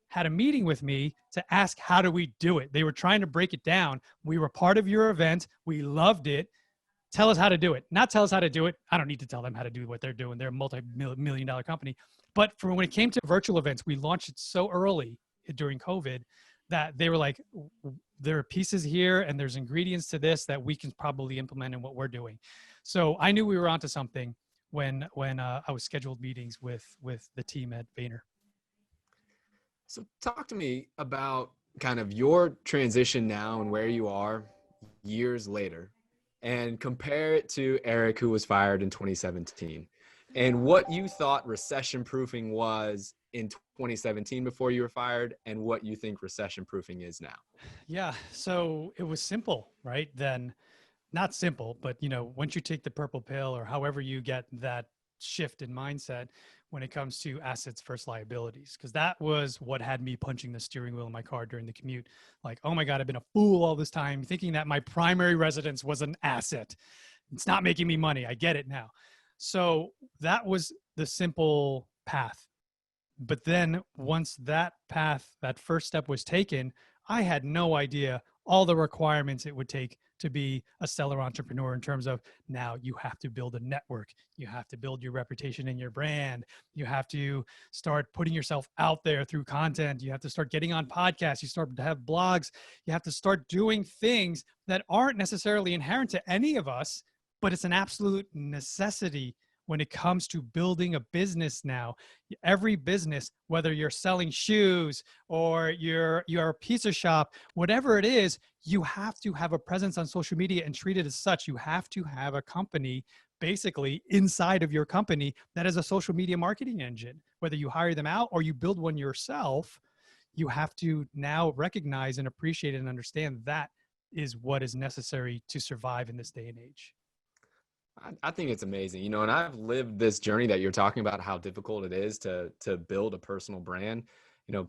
had a meeting with me to ask, how do we do it? They were trying to break it down. We were part of your event. We loved it. Tell us how to do it. Not tell us how to do it. I don't need to tell them how to do what they're doing. They're a multi-million-dollar company. But for when it came to virtual events, we launched it so early during COVID that they were like, there are pieces here and there's ingredients to this that we can probably implement in what we're doing. So I knew we were onto something when I was scheduled meetings with the team at Vayner.
So talk to me about kind of your transition now and where you are years later, and compare it to Erik, who was fired in 2017, and what you thought recession proofing was in 2017 before you were fired, and what you think recession proofing is now.
Yeah. So it was simple, right? Then not simple, but once you take the purple pill or however you get that shift in mindset when it comes to assets versus liabilities, because that was what had me punching the steering wheel in my car during the commute. Like, oh my God, I've been a fool all this time thinking that my primary residence was an asset. It's not making me money. I get it now. So that was the simple path. But then once that path, that first step was taken, I had no idea all the requirements it would take to be a stellar entrepreneur in terms of, now you have to build a network. You have to build your reputation and your brand. You have to start putting yourself out there through content. You have to start getting on podcasts. You start to have blogs. You have to start doing things that aren't necessarily inherent to any of us, but it's an absolute necessity when it comes to building a business now. Every business, whether you're selling shoes or you're a pizza shop, whatever it is, you have to have a presence on social media and treat it as such. You have to have a company basically inside of your company that is a social media marketing engine. Whether you hire them out or you build one yourself, you have to now recognize and appreciate and understand that is what is necessary to survive in this day and age.
I think it's amazing, and I've lived this journey that you're talking about, how difficult it is to build a personal brand.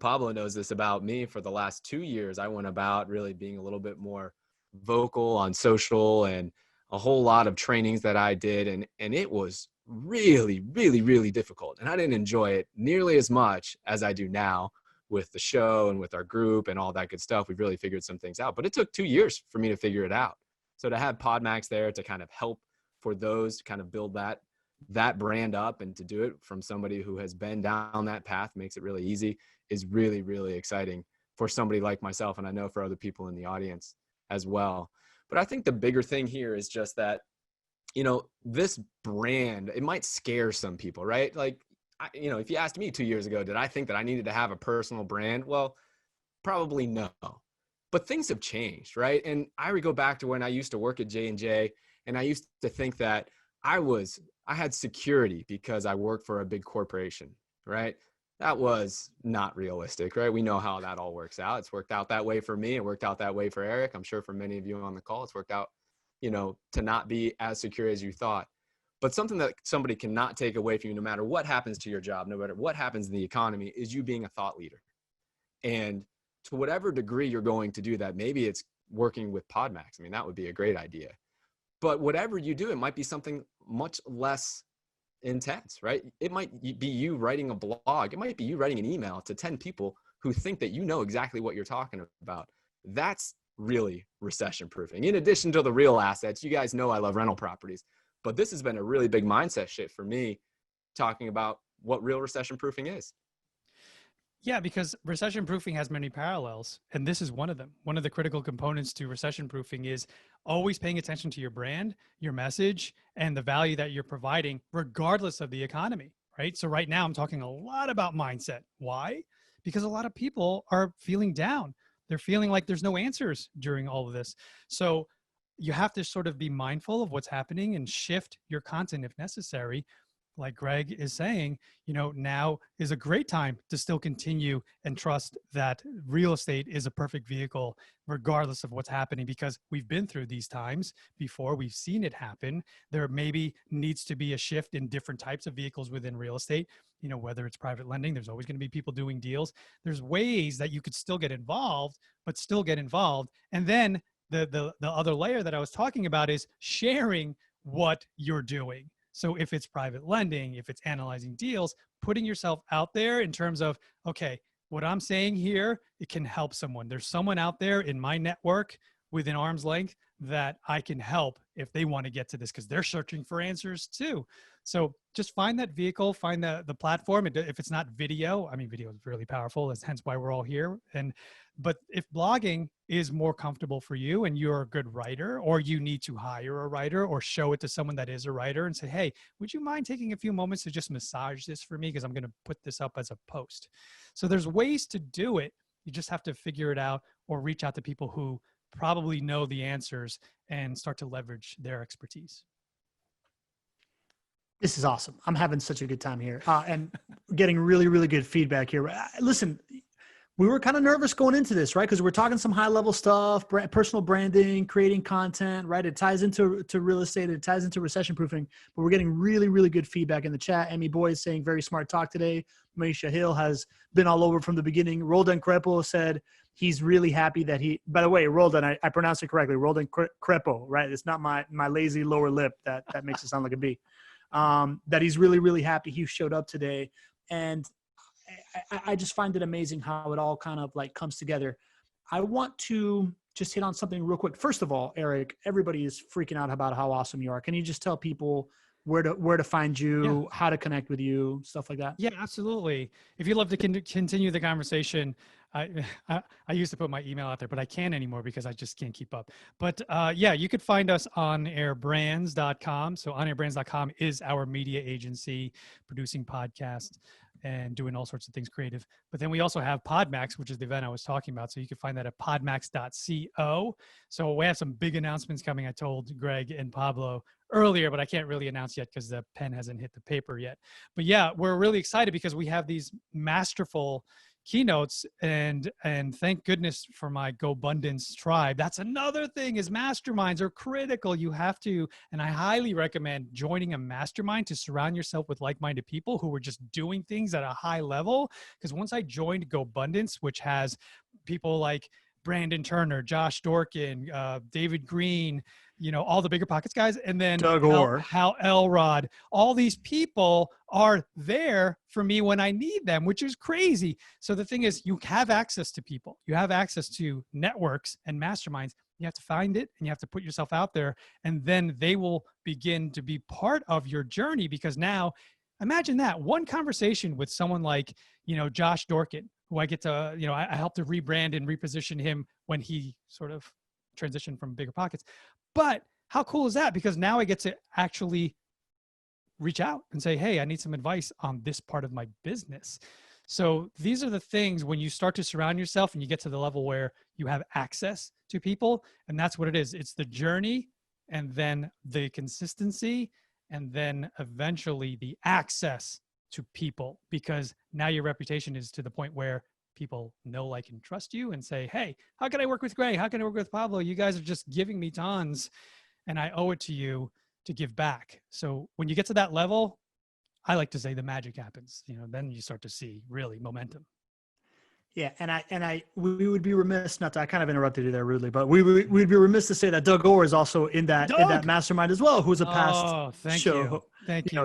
Pablo knows this about me. For the last 2 years, I went about really being a little bit more vocal on social and a whole lot of trainings that I did. And it was really, really, really difficult. And I didn't enjoy it nearly as much as I do now with the show and with our group and all that good stuff. We've really figured some things out, but it took 2 years for me to figure it out. So to have PodMax there to kind of help for those to kind of build that brand up, and to do it from somebody who has been down that path makes it really easy, is really, really exciting for somebody like myself. And I know for other people in the audience as well. But I think the bigger thing here is just that, this brand, it might scare some people, right? Like, if you asked me 2 years ago, did I think that I needed to have a personal brand? Well, probably no. But things have changed, right? And I would go back to when I used to work at J&J, and I used to think that I had security because I worked for a big corporation, right? That was not realistic, right? We know how that all works out. It's worked out that way for me. It worked out that way for Erik. I'm sure for many of you on the call, it's worked out, to not be as secure as you thought. But something that somebody cannot take away from you, no matter what happens to your job, no matter what happens in the economy, is you being a thought leader. And to whatever degree you're going to do that, maybe it's working with PodMax. I mean, that would be a great idea. But whatever you do, it might be something much less intense, right? It might be you writing a blog. It might be you writing an email to 10 people who think that you know exactly what you're talking about. That's really recession proofing. In addition to the real assets, you guys know I love rental properties, but this has been a really big mindset shift for me, talking about what real recession proofing is.
Yeah, because recession proofing has many parallels, and this is one of them. One of the critical components to recession proofing is always paying attention to your brand, your message, and the value that you're providing, regardless of the economy, right? So right now I'm talking a lot about mindset. Why? Because a lot of people are feeling down. They're feeling like there's no answers during all of this. So you have to sort of be mindful of what's happening and shift your content if necessary. Like Greg is saying, now is a great time to still continue and trust that real estate is a perfect vehicle, regardless of what's happening, because we've been through these times before. We've seen it happen. There maybe needs to be a shift in different types of vehicles within real estate. Whether it's private lending, there's always going to be people doing deals. There's ways that you could still get involved, but still get involved. And then the other layer that I was talking about is sharing what you're doing. So if it's private lending, if it's analyzing deals, putting yourself out there in terms of, okay, what I'm saying here, it can help someone. There's someone out there in my network within arm's length that I can help if they want to get to this, because they're searching for answers too. So just find that vehicle, find the platform. If it's not video, I mean, video is really powerful. That's hence why we're all here. But if blogging is more comfortable for you and you're a good writer, or you need to hire a writer or show it to someone that is a writer and say, hey, would you mind taking a few moments to just massage this for me? Because I'm going to put this up as a post. So there's ways to do it. You just have to figure it out or reach out to people who probably know the answers and start to leverage their expertise.
This is awesome. I'm having such a good time here and getting really, really good feedback here. Listen, we were kind of nervous going into this, right? Because we're talking some high level stuff, personal branding, creating content, right? It ties into real estate. It ties into recession proofing, but we're getting really, really good feedback in the chat. Emmy Boy is saying very smart talk today. Maisha Hill has been all over from the beginning. Roldan Crepo said he's really happy that by the way, Roldan, I pronounced it correctly. Roldan Crepo, right? It's not my lazy lower lip that makes it sound like a B. That he's really, really happy he showed up today. And I just find it amazing how it all kind of like comes together. I want to just hit on something real quick. First of all, Erik, everybody is freaking out about how awesome you are. Can you just tell people where to find you, how to connect with you, stuff like that?
Yeah, absolutely. If you'd love to continue the conversation, I used to put my email out there, but I can't anymore because I just can't keep up. But yeah, you could find us on airbrands.com. So onairbrands.com is our media agency producing podcasts and doing all sorts of things creative. But then we also have Podmax, which is the event I was talking about. So you can find that at podmax.co. So we have some big announcements coming. I told Greg and Pablo earlier, but I can't really announce yet because the pen hasn't hit the paper yet. But yeah, we're really excited because we have these masterful keynotes, and thank goodness for my GoBundance tribe. That's another thing, is masterminds are critical. You have to, and I highly recommend joining a mastermind to surround yourself with like-minded people who are just doing things at a high level. Because once I joined GoBundance, which has people like Brandon Turner, Josh Dorkin, David Green, all the Bigger Pockets guys, and then
Doug Orr,
Hal Elrod, all these people are there for me when I need them, which is crazy. So the thing is, you have access to people, you have access to networks and masterminds. You have to find it and you have to put yourself out there, and then they will begin to be part of your journey. Because now imagine that one conversation with someone like, Josh Dorkin, who I get to, I helped to rebrand and reposition him when he sort of transitioned from Bigger Pockets. But how cool is that? Because now I get to actually reach out and say, hey, I need some advice on this part of my business. So these are the things when you start to surround yourself and you get to the level where you have access to people. And that's what it is. It's the journey, and then the consistency, and then eventually the access to people, because now your reputation is to the point where people know, like, and trust you and say, hey, how can I work with Greg? How can I work with Pablo? You guys are just giving me tons, and I owe it to you to give back. So when you get to that level, I like to say the magic happens. Then you start to see really momentum.
Yeah, we would be remiss not to. I kind of interrupted you there rudely, but we'd be remiss to say that Doug Orr is also in that mastermind as well, who's a past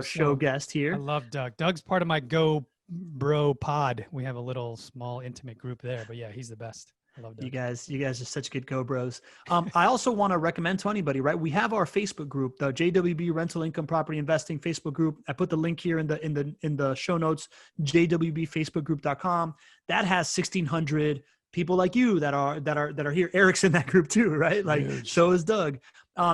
show guest here.
I love Doug. Doug's part of my Go Bro pod. We have a little small intimate group there, but yeah, he's the best. I love Doug.
You guys are such good Go Bros. I also want to recommend to anybody, right? We have our Facebook group, the JWB Rental Income Property Investing Facebook group. I put the link here in the show notes, jwbfacebookgroup.com. That has 1,600 people like you that are here. Eric's in that group too, right? Like, huge. So is Doug.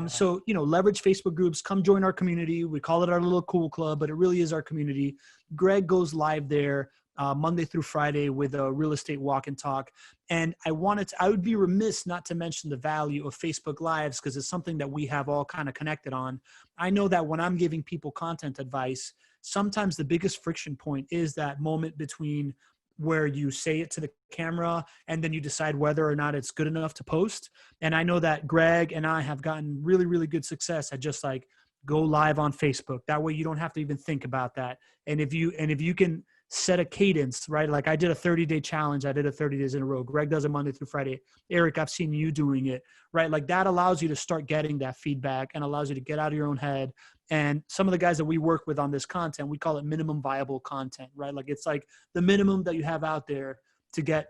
So, leverage Facebook groups, come join our community. We call it our little cool club, but it really is our community. Greg goes live there Monday through Friday with a real estate walk and talk. And I would be remiss not to mention the value of Facebook Lives, because it's something that we have all kind of connected on. I know that when I'm giving people content advice, sometimes the biggest friction point is that moment between where you say it to the camera and then you decide whether or not it's good enough to post. And I know that Greg and I have gotten really, really good success at just like go live on Facebook. That way you don't have to even think about that. And if you can set a cadence, right? Like I did a 30-day challenge. I did it 30 days in a row. Greg does it Monday through Friday. Eric, I've seen you doing it, right? Like that allows you to start getting that feedback and allows you to get out of your own head. And some of the guys that we work with on this content, we call it minimum viable content, right? Like it's like the minimum that you have out there to get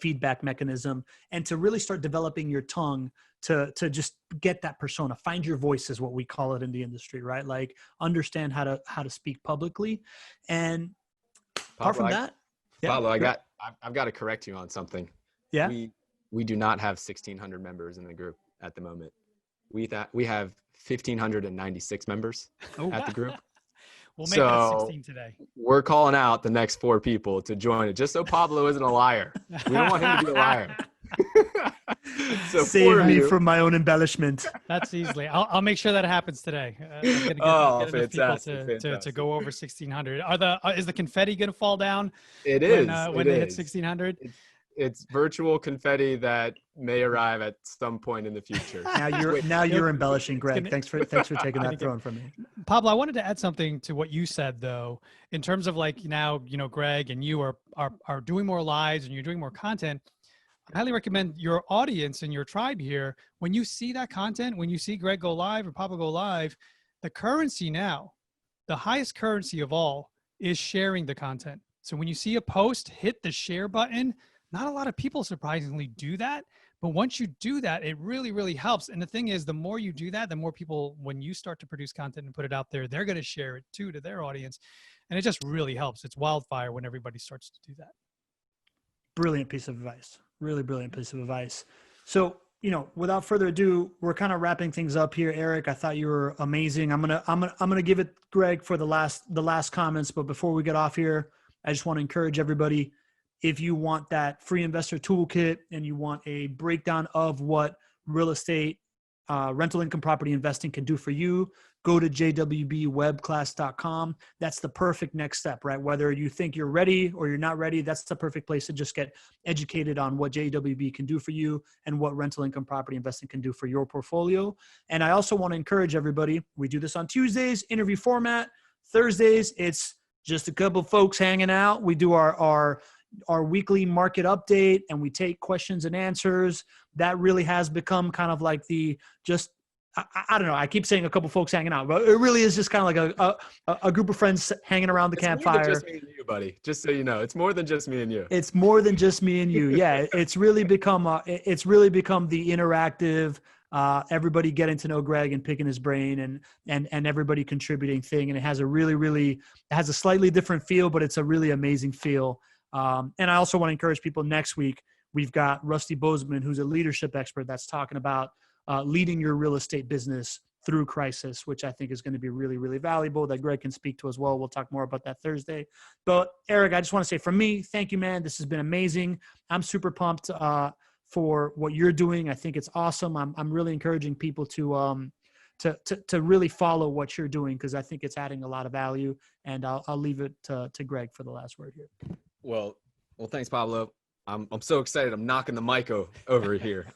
feedback mechanism, and to really start developing your tongue to just get that persona. Find your voice is what we call it in the industry, right? Like understand how to speak publicly. And apart from that,
Pablo, I've got to correct you on something.
Yeah.
We do not have 1,600 members in the group at the moment. We have 1,596 members at the group.
We'll make that 16 today.
We're calling out the next 4 people to join it, just so Pablo isn't a liar. We don't want him to be a liar.
So save me from my own embellishment.
That's easily. I'll make sure that happens today. Get
Fantastic.
To go over 1,600. Is the confetti going to fall down?
When
they hit 1,600?
It's virtual confetti that may arrive at some point in the future.
Now you're embellishing, Greg. Thanks for taking that throne from me.
Pablo, I wanted to add something to what you said though, in terms of like now, Greg and you are doing more lives and you're doing more content. I highly recommend your audience and your tribe here, when you see that content, when you see Greg go live or Pablo go live, the currency now, the highest currency of all is sharing the content. So when you see a post, hit the share button. Not a lot of people surprisingly do that, but once you do that, it really, really helps. And the thing is, the more you do that, the more people, when you start to produce content and put it out there, they're going to share it too to their audience. And it just really helps. It's wildfire when everybody starts to do that.
Brilliant piece of advice. Really brilliant piece of advice. So, without further ado, we're kind of wrapping things up here. Eric, I thought you were amazing. I'm gonna give it Greg for the last comments. But before we get off here, I just want to encourage everybody, if you want that free investor toolkit and you want a breakdown of what real estate, rental income property investing can do for you, go to jwbwebclass.com. That's the perfect next step, right? Whether you think you're ready or you're not ready, that's the perfect place to just get educated on what JWB can do for you and what rental income property investing can do for your portfolio. And I also want to encourage everybody, we do this on Tuesdays, interview format. Thursdays, it's just a couple folks hanging out. We do our weekly market update and we take questions and answers. That really has become kind of like I don't know. I keep saying a couple folks hanging out, but it really is just kind of like a group of friends hanging around the campfire.
More than just me and you, buddy. Just so you know, it's more than just me and you.
It's more than just me and you. Yeah, it's really become the interactive, everybody getting to know Greg and picking his brain and everybody contributing thing. And it has it has a slightly different feel, but it's a really amazing feel. And I also want to encourage people next week. We've got Rusty Bozeman, who's a leadership expert that's talking about leading your real estate business through crisis, which I think is going to be really, really valuable that Greg can speak to as well. We'll talk more about that Thursday. But Eric, I just want to say from me, thank you, man. This has been amazing. I'm super pumped for what you're doing. I think it's awesome. I'm really encouraging people to really follow what you're doing because I think it's adding a lot of value. And I'll leave it to Greg for the last word here.
Well, thanks, Pablo. I'm so excited. I'm knocking the mic over here.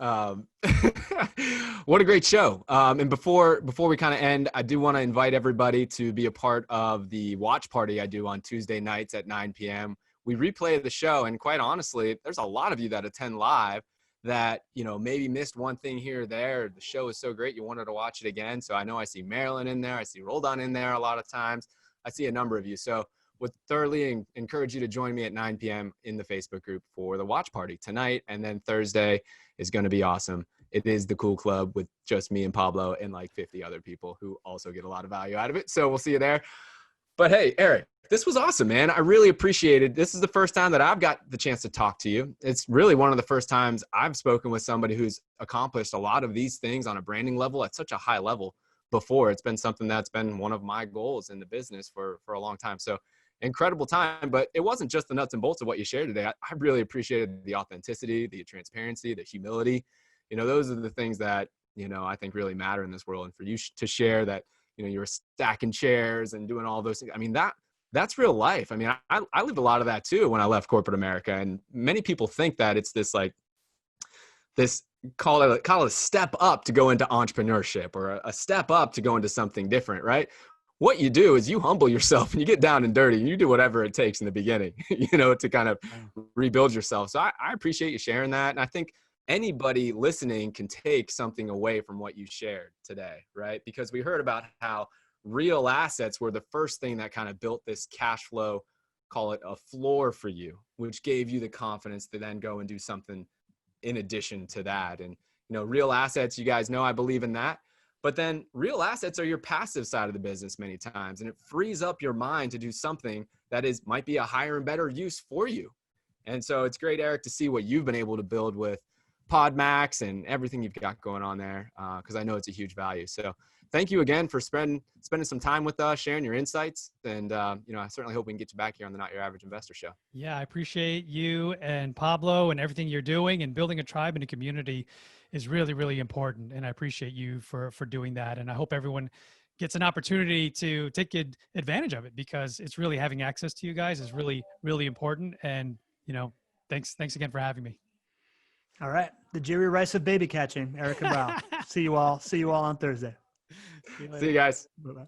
What a great show. And before we kind of end, I do want to invite everybody to be a part of the watch party I do on Tuesday nights at 9 p.m. We replay the show. And quite honestly, there's a lot of you that attend live that, maybe missed one thing here or there. The show is so great. You wanted to watch it again. So I know I see Marilyn in there. I see Roldan in there a lot of times. I see a number of you. So would thoroughly encourage you to join me at 9 p.m. in the Facebook group for the watch party tonight. And then Thursday is going to be awesome. It is the Cool Club with just me and Pablo and like 50 other people who also get a lot of value out of it. So we'll see you there. But hey, Eric, this was awesome, man. I really appreciate it. This is the first time that I've got the chance to talk to you. It's really one of the first times I've spoken with somebody who's accomplished a lot of these things on a branding level at such a high level before. It's been something that's been one of my goals in the business for a long time. So incredible time, but it wasn't just the nuts and bolts of what you shared today. I really appreciated the authenticity, the transparency, the humility. Those are the things that, I think really matter in this world. And for you to share that, you were stacking chairs and doing all those things. I mean, that's real life. I mean, I lived a lot of that too when I left corporate America. And many people think that it's this call it a step up to go into entrepreneurship or a step up to go into something different, right? What you do is you humble yourself and you get down and dirty and you do whatever it takes in the beginning, to kind of rebuild yourself. So I appreciate you sharing that. And I think anybody listening can take something away from what you shared today, right? Because we heard about how real assets were the first thing that kind of built this cash flow, call it a floor for you, which gave you the confidence to then go and do something in addition to that. And, real assets, you guys know I believe in that. But then real assets are your passive side of the business many times, and it frees up your mind to do something that might be a higher and better use for you. And so it's great, Eric, to see what you've been able to build with PodMax and everything you've got going on there, because I know it's a huge value. So thank you again for spending some time with us, sharing your insights. And, I certainly hope we can get you back here on the Not Your Average Investor Show.
Yeah, I appreciate you and Pablo and everything you're doing, and building a tribe and a community is really, really important. And I appreciate you for doing that. And I hope everyone gets an opportunity to take advantage of it, because it's really, having access to you guys is really, really important. And, thanks again for having me.
All right. The Jerry Rice of baby catching, Erik Cabral. See you all on Thursday.
See you guys.
Bye-bye.